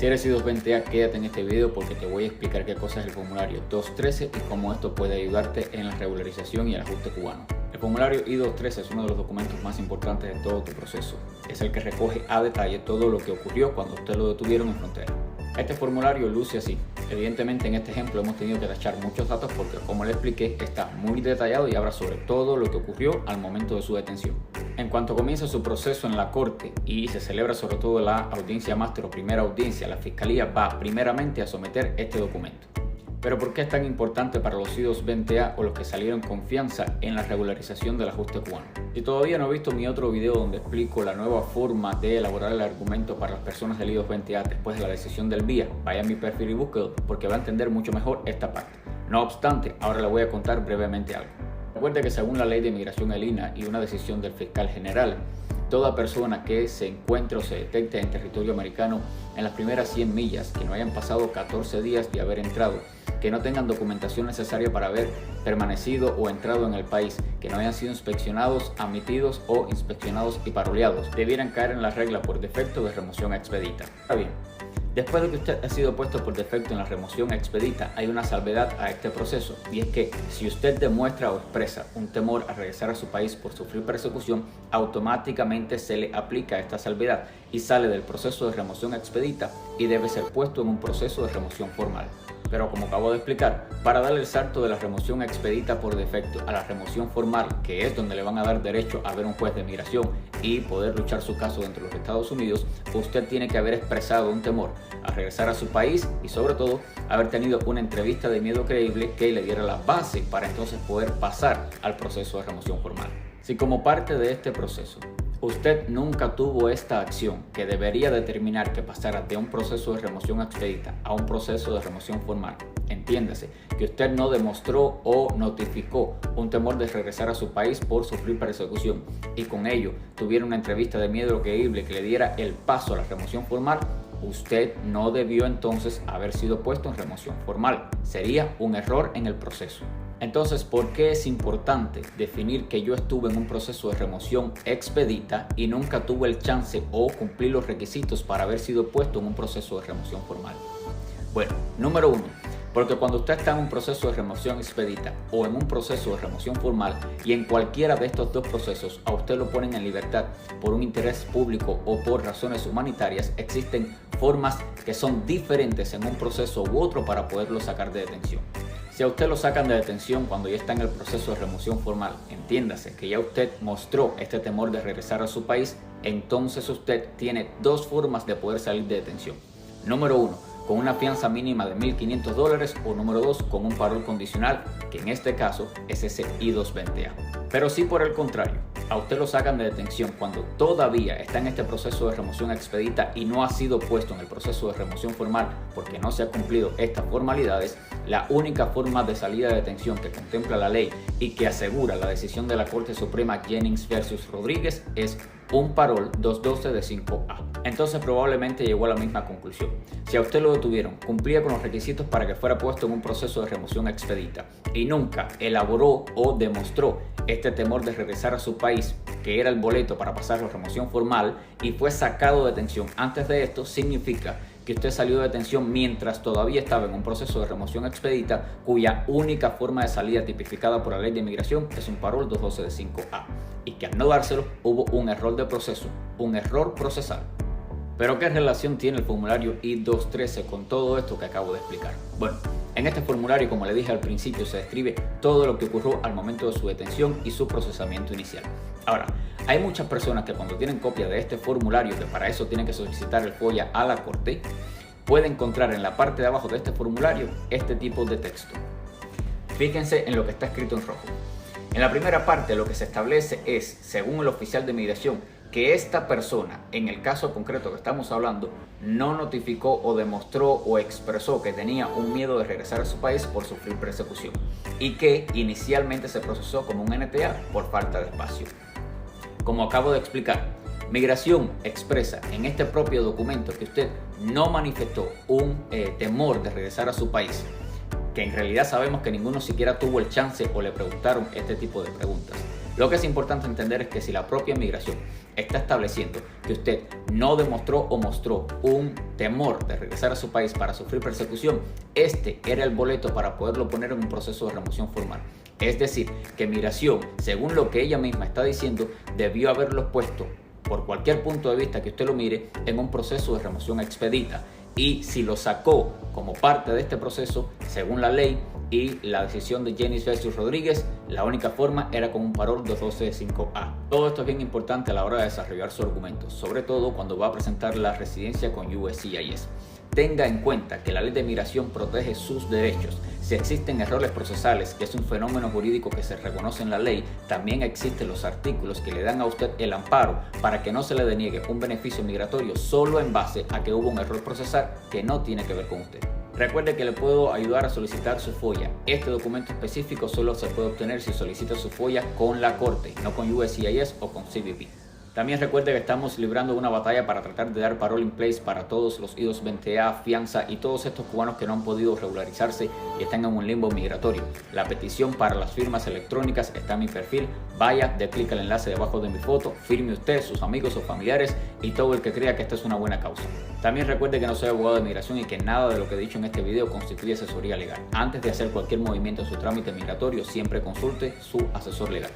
Si eres I-220A, quédate en este video porque te voy a explicar qué cosa es el formulario 213 y cómo esto puede ayudarte en la regularización y el ajuste cubano. El formulario I-213 es uno de los documentos más importantes de todo tu proceso. Es el que recoge a detalle todo lo que ocurrió cuando usted lo detuvieron en frontera. Este formulario luce así. Evidentemente en este ejemplo hemos tenido que tachar muchos datos porque, como le expliqué, está muy detallado y habla sobre todo lo que ocurrió al momento de su detención. En cuanto comienza su proceso en la corte y se celebra sobre todo la audiencia máster o primera audiencia, la fiscalía va primeramente a someter este documento. Pero ¿por qué es tan importante para los I-220A o los que salieron con fianza en la regularización del ajuste cubano? Si todavía no has visto mi otro video donde explico la nueva forma de elaborar el argumento para las personas del I-220A después de la decisión del BIA, vaya a mi perfil y búsquelo porque va a entender mucho mejor esta parte. No obstante, ahora le voy a contar brevemente algo. Recuerde que según la ley de migración ELINA y una decisión del fiscal general, toda persona que se encuentre o se detecte en territorio americano en las primeras 100 millas, que no hayan pasado 14 días de haber entrado, que no tengan documentación necesaria para haber permanecido o entrado en el país, que no hayan sido inspeccionados, admitidos o inspeccionados y paroleados, debieran caer en la regla por defecto de remoción expedita. Está bien. Después de que usted ha sido puesto por defecto en la remoción expedita, hay una salvedad a este proceso, y es que si usted demuestra o expresa un temor a regresar a su país por sufrir persecución, automáticamente se le aplica esta salvedad y sale del proceso de remoción expedita y debe ser puesto en un proceso de remoción formal. Pero como acabo de explicar, para darle el salto de la remoción expedita por defecto a la remoción formal, que es donde le van a dar derecho a ver un juez de migración y poder luchar su caso dentro de los Estados Unidos, usted tiene que haber expresado un temor a regresar a su país y sobre todo haber tenido una entrevista de miedo creíble que le diera la base para entonces poder pasar al proceso de remoción formal. Si como parte de este proceso usted nunca tuvo esta acción que debería determinar que pasara de un proceso de remoción expedita a un proceso de remoción formal, entiéndase que usted no demostró o notificó un temor de regresar a su país por sufrir persecución y con ello tuviera una entrevista de miedo creíble que le diera el paso a la remoción formal, usted no debió entonces haber sido puesto en remoción formal. Sería un error en el proceso. Entonces, ¿por qué es importante definir que yo estuve en un proceso de remoción expedita y nunca tuve el chance o cumplir los requisitos para haber sido puesto en un proceso de remoción formal? Bueno, número uno, porque cuando usted está en un proceso de remoción expedita o en un proceso de remoción formal y en cualquiera de estos dos procesos a usted lo ponen en libertad por un interés público o por razones humanitarias, existen formas que son diferentes en un proceso u otro para poderlo sacar de detención. Si a usted lo sacan de detención cuando ya está en el proceso de remoción formal, entiéndase que ya usted mostró este temor de regresar a su país, entonces usted tiene dos formas de poder salir de detención. Número uno, con una fianza mínima de $1.500 o número 2, con un parol condicional, que en este caso es ese I-220A. Pero si por el contrario, a usted lo sacan de detención cuando todavía está en este proceso de remoción expedita y no ha sido puesto en el proceso de remoción formal porque no se han cumplido estas formalidades, la única forma de salida de detención que contempla la ley y que asegura la decisión de la Corte Suprema Jennings versus Rodríguez es un parol 212 de 5A. Entonces probablemente llegó a la misma conclusión. Si a usted lo detuvieron, cumplía con los requisitos para que fuera puesto en un proceso de remoción expedita y nunca elaboró o demostró este temor de regresar a su país, que era el boleto para pasar la remoción formal, y fue sacado de detención antes de esto, significa que usted salió de detención mientras todavía estaba en un proceso de remoción expedita cuya única forma de salida tipificada por la ley de inmigración es un parol 212 de 5A y que al no dárselo hubo un error de proceso, un error procesal. ¿Pero qué relación tiene el formulario I-213 con todo esto que acabo de explicar? Bueno, en este formulario, como le dije al principio, se describe todo lo que ocurrió al momento de su detención y su procesamiento inicial. Ahora, hay muchas personas que cuando tienen copia de este formulario, que para eso tienen que solicitar el FOIA a la corte, pueden encontrar en la parte de abajo de este formulario este tipo de texto. Fíjense en lo que está escrito en rojo. En la primera parte lo que se establece es, según el oficial de migración, que esta persona, en el caso concreto que estamos hablando, no notificó o demostró o expresó que tenía un miedo de regresar a su país por sufrir persecución y que inicialmente se procesó como un NTA por falta de espacio. Como acabo de explicar, Migración expresa en este propio documento que usted no manifestó un temor de regresar a su país, que en realidad sabemos que ninguno siquiera tuvo el chance o le preguntaron este tipo de preguntas. Lo que es importante entender es que si la propia migración está estableciendo que usted no demostró o mostró un temor de regresar a su país para sufrir persecución, este era el boleto para poderlo poner en un proceso de remoción formal. Es decir, que migración, según lo que ella misma está diciendo, debió haberlo puesto, por cualquier punto de vista que usted lo mire, en un proceso de remoción expedita. Y si lo sacó como parte de este proceso, según la ley y la decisión de Jennings versus Rodríguez, la única forma era con un parol 212-5A. Todo esto es bien importante a la hora de desarrollar su argumento, sobre todo cuando va a presentar la residencia con USCIS. Tenga en cuenta que la ley de migración protege sus derechos. Si existen errores procesales, que es un fenómeno jurídico que se reconoce en la ley, también existen los artículos que le dan a usted el amparo para que no se le deniegue un beneficio migratorio solo en base a que hubo un error procesal que no tiene que ver con usted. Recuerde que le puedo ayudar a solicitar su FOIA. Este documento específico solo se puede obtener si solicita su FOIA con la corte, no con USCIS o con CBP. También recuerde que estamos librando una batalla para tratar de dar parole in place para todos los I-220A, fianza y todos estos cubanos que no han podido regularizarse y están en un limbo migratorio. La petición para las firmas electrónicas está en mi perfil. Vaya, dé clic al enlace debajo de mi foto, firme usted, sus amigos o familiares y todo el que crea que esta es una buena causa. También recuerde que no soy abogado de migración y que nada de lo que he dicho en este video constituye asesoría legal. Antes de hacer cualquier movimiento en su trámite migratorio, siempre consulte su asesor legal.